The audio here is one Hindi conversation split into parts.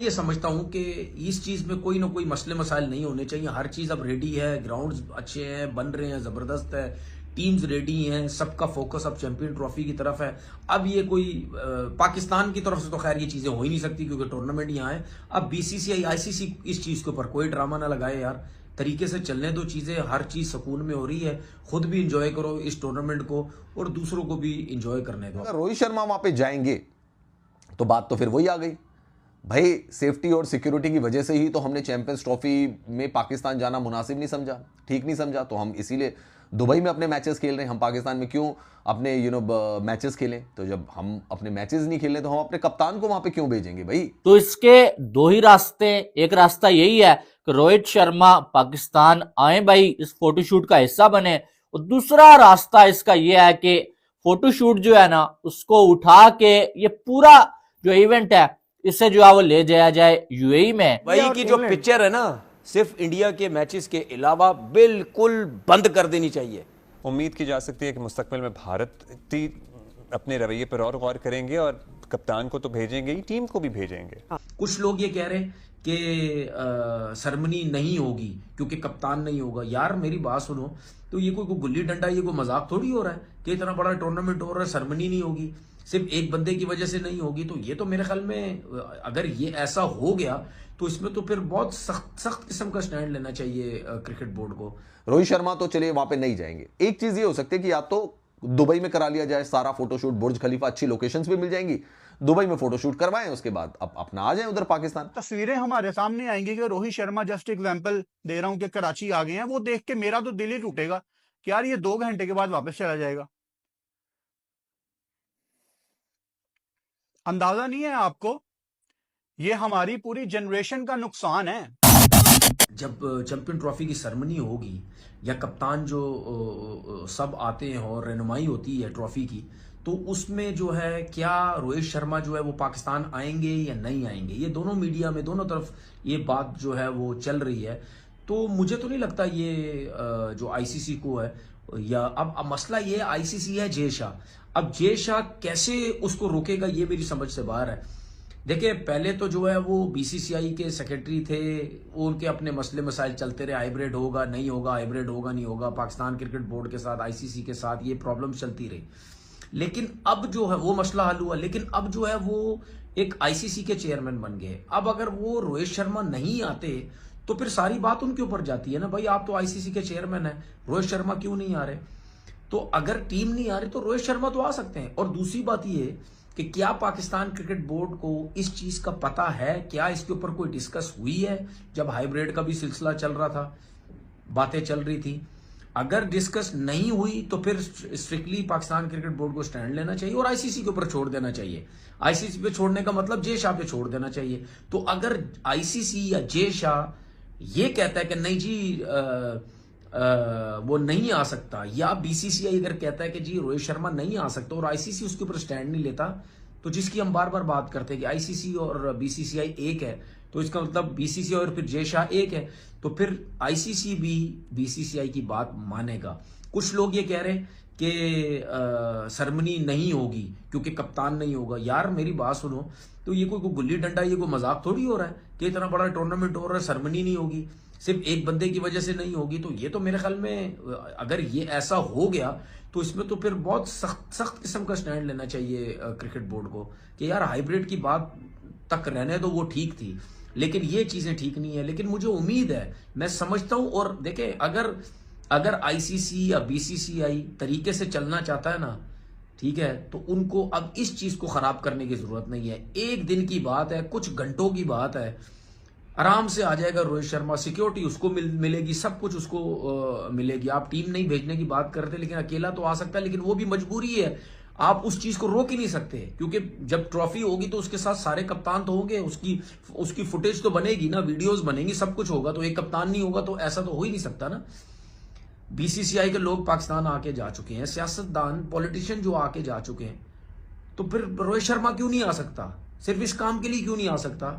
ये समझता हूं कि इस चीज में कोई ना कोई मसले मसाइल नहीं होने चाहिए। हर चीज अब रेडी है, ग्राउंड्स अच्छे हैं, बन रहे हैं, जबरदस्त है, टीम्स रेडी हैं, सबका फोकस अब चैंपियन ट्रॉफी की तरफ है। अब ये कोई पाकिस्तान की तरफ से तो खैर ये चीजें हो ही नहीं सकती क्योंकि टूर्नामेंट यहाँ है। अब बीसीसीआई आईसीसी इस चीज के ऊपर कोई ड्रामा ना लगाए यार, तरीके से चलने दो चीजें, हर चीज सुकून में हो रही है। खुद भी इंजॉय करो इस टूर्नामेंट को और दूसरों को भी इंजॉय करने दो। अगर रोहित शर्मा वहां पे जाएंगे तो बात तो फिर वही आ गई भाई, सेफ्टी और सिक्योरिटी की वजह से ही तो हमने चैंपियंस ट्रॉफी में पाकिस्तान जाना मुनासिब नहीं समझा, ठीक नहीं समझा, तो हम इसीलिए दुबई में अपने मैचेस खेल रहे हैं। हम पाकिस्तान में क्यों अपने मैचेस खेलें? तो जब हम अपने मैचेस नहीं खेल रहे तो हम अपने कप्तान को वहां पे क्यों भेजेंगे भाई? तो इसके दो ही रास्ते, एक रास्ता यही है कि रोहित शर्मा पाकिस्तान आए भाई, इस फोटोशूट का हिस्सा बने, और दूसरा रास्ता इसका यह है कि फोटोशूट जो है ना उसको उठा के ये पूरा जो इवेंट है इससे जो है वो ले जाया जाए यूएई में। भाई की जो पिक्चर है ना सिर्फ इंडिया के मैचेस के अलावा बिल्कुल बंद कर देनी चाहिए। उम्मीद की जा सकती है कि मुस्तकबिल में भारत अपने रवैये पर और गौर करेंगे और कप्तान को तो भेजेंगे ही, टीम को भी भेजेंगे। कुछ लोग ये कह रहे हैं कि सेरेमनी नहीं होगी क्योंकि कप्तान नहीं होगा। यार मेरी बात सुनो, तो ये कोई गुल्ली डंडा, ये कोई मजाक थोड़ी हो रहा है कि इतना बड़ा टूर्नामेंट हो रहा है, सेरेमनी नहीं होगी, सिर्फ एक बंदे की वजह से नहीं होगी। तो ये तो मेरे ख्याल में अगर ये ऐसा हो गया तो इसमें तो फिर बहुत सख्त किस्म का स्टैंड लेना चाहिए क्रिकेट बोर्ड को। रोहित शर्मा तो चलिए वहां पे नहीं जाएंगे। एक चीज ये हो सकती है कि या तो दुबई में करा लिया जाए सारा फोटोशूट, बुर्ज खलीफा, अच्छी लोकेशंस भी मिल जाएंगी, दुबई में फोटोशूट करवाएं, उसके बाद अपना आ जाएं उधर पाकिस्तान। तस्वीरें हमारे सामने आएंगी कि रोहित शर्मा, जस्ट एग्जांपल दे रहा हूं कि कराची आ गए हैं, वो देख के मेरा तो दिल ही टूटेगा कि यार ये 2 घंटे के बाद वापस चला जाएगा। अंदाजा नहीं है आपको, ये हमारी पूरी जनरेशन का नुकसान है। जब चैंपियन ट्रॉफी की सेरेमनी होगी या कप्तान जो सब आते हैं और रहनुमाई होती है ट्रॉफी की, तो उसमें जो है क्या रोहित शर्मा जो है वो पाकिस्तान आएंगे या नहीं आएंगे, ये दोनों मीडिया में दोनों तरफ ये बात जो है वो चल रही है। तो मुझे तो नहीं लगता ये जो आईसीसी को है, या अब मसला ये आईसीसी है जय शाह। अब जय शाह कैसे उसको रोकेगा ये मेरी समझ से बाहर है। देखिए पहले तो जो है वो बीसीसीआई के सेक्रेटरी थे, उनके अपने मसले मसाइल चलते रहे, हाइब्रिड होगा नहीं होगा, हाइब्रिड होगा नहीं होगा, पाकिस्तान क्रिकेट बोर्ड के साथ, आईसीसी के साथ ये प्रॉब्लम्स चलती रही। लेकिन अब जो है वो मसला हल हुआ, लेकिन अब जो है वो एक आईसीसी के चेयरमैन बन गए। अब अगर वो रोहित शर्मा नहीं आते तो फिर सारी बात उनके ऊपर जाती है ना, भाई आप तो आईसीसी के चेयरमैन है, रोहित शर्मा क्यों नहीं आ रहे? तो अगर टीम नहीं आ रही तो रोहित शर्मा तो आ सकते हैं। और दूसरी बात ये कि क्या पाकिस्तान क्रिकेट बोर्ड को इस चीज का पता है, क्या इसके ऊपर कोई डिस्कस हुई है? जब हाइब्रिड का भी सिलसिला चल रहा था, बातें चल रही थी, अगर डिस्कस नहीं हुई तो फिर स्ट्रिक्टली पाकिस्तान क्रिकेट बोर्ड को स्टैंड लेना चाहिए और आईसीसी के ऊपर छोड़ देना चाहिए। आईसीसी पे छोड़ने का मतलब जय शाह पे छोड़ देना चाहिए। तो अगर आईसीसी या जय शाह ये कहता है कि नहीं जी वो नहीं आ सकता, या बीसीसीआई अगर कहता है कि जी रोहित शर्मा नहीं आ सकता और आईसीसी उसके ऊपर स्टैंड नहीं लेता, तो जिसकी हम बार बार बात करते हैं कि आईसीसी और बीसीसीआई एक है, तो इसका मतलब बीसीसीआई और फिर जय शाह एक है, तो फिर आईसीसी भी बीसीसीआई की बात मानेगा। कुछ लोग ये कह रहे हैं कि सेरेमनी नहीं होगी क्योंकि कप्तान नहीं होगा। यार मेरी बात सुनो, तो ये कोई गुल्ली डंडा, ये कोई मजाक थोड़ी हो रहा है कि इतना बड़ा टूर्नामेंट हो रहा है, सेरेमनी नहीं होगी, सिर्फ एक बंदे की वजह से नहीं होगी। तो ये तो मेरे ख्याल में अगर ये ऐसा हो गया तो इसमें तो फिर बहुत सख्त किस्म का स्टैंड लेना चाहिए क्रिकेट बोर्ड को कि यार हाइब्रिड की बात तक रहने दो, वो ठीक थी, लेकिन ये चीजें ठीक नहीं है। लेकिन मुझे उम्मीद है, मैं समझता हूं, और देखें अगर आईसीसी या बीसीसीआई तरीके से चलना चाहता है ना, ठीक है, तो उनको अब इस चीज को खराब करने की जरूरत नहीं है। एक दिन की बात है, कुछ घंटों की बात है, आराम से आ जाएगा रोहित शर्मा, सिक्योरिटी उसको मिलेगी, सब कुछ उसको मिलेगी। आप टीम नहीं भेजने की बात करते, लेकिन अकेला तो आ सकता है, लेकिन वो भी मजबूरी है, आप उस चीज को रोक ही नहीं सकते क्योंकि जब ट्रॉफी होगी तो उसके साथ सारे कप्तान तो होंगे, उसकी फुटेज तो बनेगी ना, वीडियोस बनेंगी, सब कुछ होगा। तो एक कप्तान नहीं होगा तो ऐसा तो हो ही नहीं सकता ना। बीसीसीआई के लोग पाकिस्तान आके जा चुके हैं, सियासतदान, पॉलिटिशियन जो आके जा चुके हैं, तो फिर रोहित शर्मा क्यों नहीं आ सकता? सिर्फ इस काम के लिए क्यों नहीं आ सकता?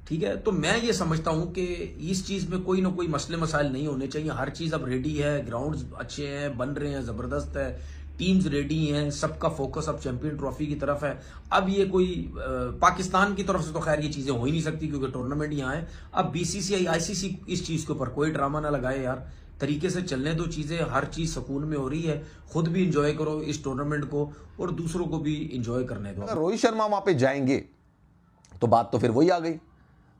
ठीक है, तो मैं ये समझता हूं कि इस चीज में कोई ना कोई मसले मसाइल नहीं होने चाहिए। हर चीज अब रेडी है, ग्राउंड्स अच्छे हैं, बन रहे हैं, जबरदस्त है, टीम्स रेडी हैं, सबका फोकस अब चैंपियन ट्रॉफी की तरफ है। अब ये कोई पाकिस्तान की तरफ से तो खैर ये चीजें हो ही नहीं सकती क्योंकि टूर्नामेंट यहाँ है। अब बीसीसीआई आईसीसी इस चीज के ऊपर कोई ड्रामा ना लगाए यार, तरीके से चलने दो चीजें, हर चीज सुकून में हो रही है, खुद भी इंजॉय करो इस टूर्नामेंट को और दूसरों को भी इंजॉय करने दो। अगर रोहित शर्मा वहां पे जाएंगे तो बात तो फिर वही आ गई,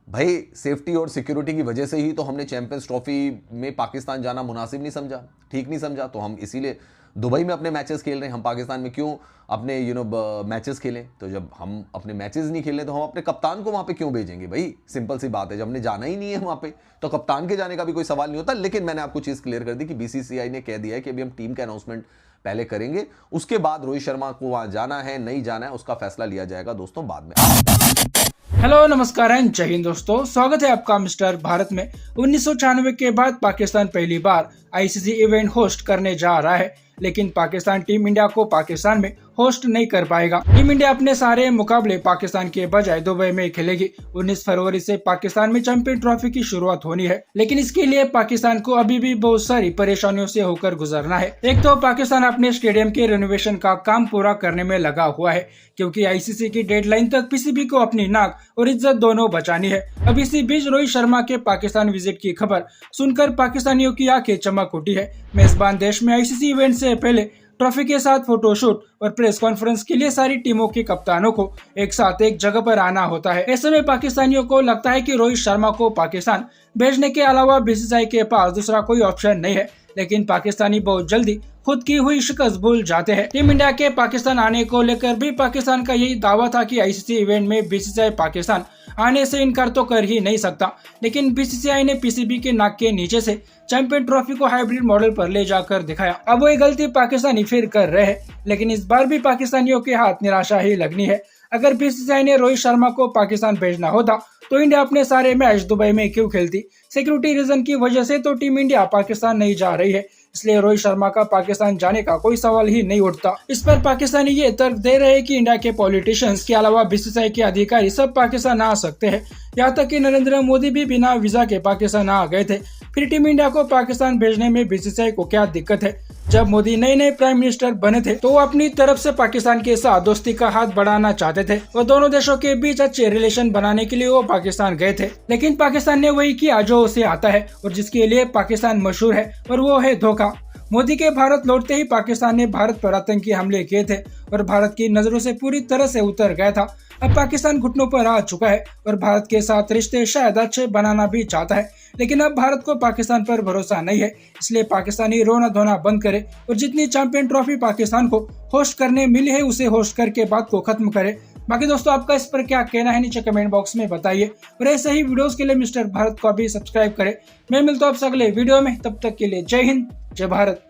भाई सेफ्टी और सिक्योरिटी की वजह से ही तो हमने चैंपियंस ट्रॉफी में पाकिस्तान जाना मुनासिब नहीं समझा, ठीक नहीं समझा, तो हम इसीलिए दुबई में अपने मैचेस खेल रहे हैं। हम पाकिस्तान में क्यों अपने मैचेस खेलें? तो जब हम अपने मैचेस नहीं खेलें तो हम अपने कप्तान को वहां पे क्यों भेजेंगे? भाई सिंपल सी बात है, जब हमने जाना ही नहीं है वहां पे तो कप्तान के जाने का भी कोई सवाल नहीं होता। लेकिन मैंने आपको चीज क्लियर कर दी कि बीसीसीआई ने कह दिया है कि अभी हम टीम का अनाउंसमेंट पहले करेंगे, उसके बाद रोहित शर्मा को वहां जाना है नहीं जाना है उसका फैसला लिया जाएगा दोस्तों बाद में। हेलो नमस्कार एंड जय हिंद दोस्तों, स्वागत है आपका मिस्टर भारत में। 1996 के बाद पाकिस्तान पहली बार आईसीसी इवेंट होस्ट करने जा रहा है, लेकिन पाकिस्तान टीम इंडिया को पाकिस्तान में होस्ट नहीं कर पाएगा। टीम इंडिया अपने सारे मुकाबले पाकिस्तान के बजाय दुबई में खेलेगी। 19 फरवरी से पाकिस्तान में चैंपियन ट्रॉफी की शुरुआत होनी है, लेकिन इसके लिए पाकिस्तान को अभी भी बहुत सारी परेशानियों से होकर गुजरना है। एक तो पाकिस्तान अपने स्टेडियम के रेनोवेशन का काम पूरा करने में लगा हुआ है, क्योंकि आईसीसी की डेडलाइन तक पीसीबी को अपनी नाक और इज्जत दोनों बचानी है। अब इसी बीच रोहित शर्मा के पाकिस्तान विजिट की खबर सुनकर पाकिस्तानियों की आंखें चमक उठी है। मेजबान देश में आईसीसी इवेंट से पहले ट्रॉफी के साथ फोटोशूट और प्रेस कॉन्फ्रेंस के लिए सारी टीमों के कप्तानों को एक साथ एक जगह पर आना होता है। ऐसे में पाकिस्तानियों को लगता है कि रोहित शर्मा को पाकिस्तान भेजने के अलावा बीसीसीआई के पास दूसरा कोई ऑप्शन नहीं है, लेकिन पाकिस्तानी बहुत जल्दी खुद की हुई शिकस्त भूल जाते हैं। टीम इंडिया के पाकिस्तान आने को लेकर भी पाकिस्तान का यही दावा था कि आईसीसी इवेंट में बीसीसीआई पाकिस्तान आने से इनकार तो कर ही नहीं सकता, लेकिन बीसीसीआई ने पीसीबी के नाक के नीचे से चैंपियन ट्रॉफी को हाइब्रिड मॉडल पर ले जाकर दिखाया। अब वो गलती पाकिस्तानी फिर कर रहे हैं, लेकिन इस बार भी पाकिस्तानियों के हाथ निराशा ही लगनी है। अगर बीसीसीआई ने रोहित शर्मा को पाकिस्तान भेजना होता तो इंडिया अपने सारे मैच दुबई में क्यों खेलती? सिक्योरिटी रीजन की वजह से तो टीम इंडिया पाकिस्तान नहीं जा रही है, इसलिए रोहित शर्मा का पाकिस्तान जाने का कोई सवाल ही नहीं उठता। इस पर पाकिस्तानी ये तर्क दे रहे हैं कि इंडिया के पॉलिटिशियंस के अलावा बीसीसीआई के अधिकारी सब पाकिस्तान आ सकते हैं। यहाँ तक कि नरेंद्र मोदी भी बिना वीजा के पाकिस्तान आ गए थे। फिर टीम इंडिया को पाकिस्तान भेजने में बीसीसीआई को क्या दिक्कत है? जब मोदी नए प्राइम मिनिस्टर बने थे तो वो अपनी तरफ से पाकिस्तान के साथ दोस्ती का हाथ बढ़ाना चाहते थे। वो दोनों देशों के बीच अच्छे रिलेशन बनाने के लिए वो पाकिस्तान गए थे, लेकिन पाकिस्तान ने वही किया जो उसे आता है और जिसके लिए पाकिस्तान मशहूर है, और वो है धोखा। मोदी के भारत लौटते ही पाकिस्तान ने भारत पर आतंकी हमले किए थे और भारत की नजरों से पूरी तरह से उतर गया था। अब पाकिस्तान घुटनों पर आ चुका है और भारत के साथ रिश्ते शायद अच्छे बनाना भी चाहता है, लेकिन अब भारत को पाकिस्तान पर भरोसा नहीं है। इसलिए पाकिस्तानी रोना धोना बंद करे और जितनी चैंपियन ट्रॉफी पाकिस्तान को होस्ट करने मिली है उसे होस्ट करके बात को खत्म करे। बाकी दोस्तों आपका इस पर क्या कहना है नीचे कमेंट बॉक्स में बताइए, और ऐसे ही वीडियोस के लिए मिस्टर भारत को अभी सब्सक्राइब करें। मैं मिलता हूं आपसे अगले वीडियो में, तब तक के लिए जय हिंद जय भारत।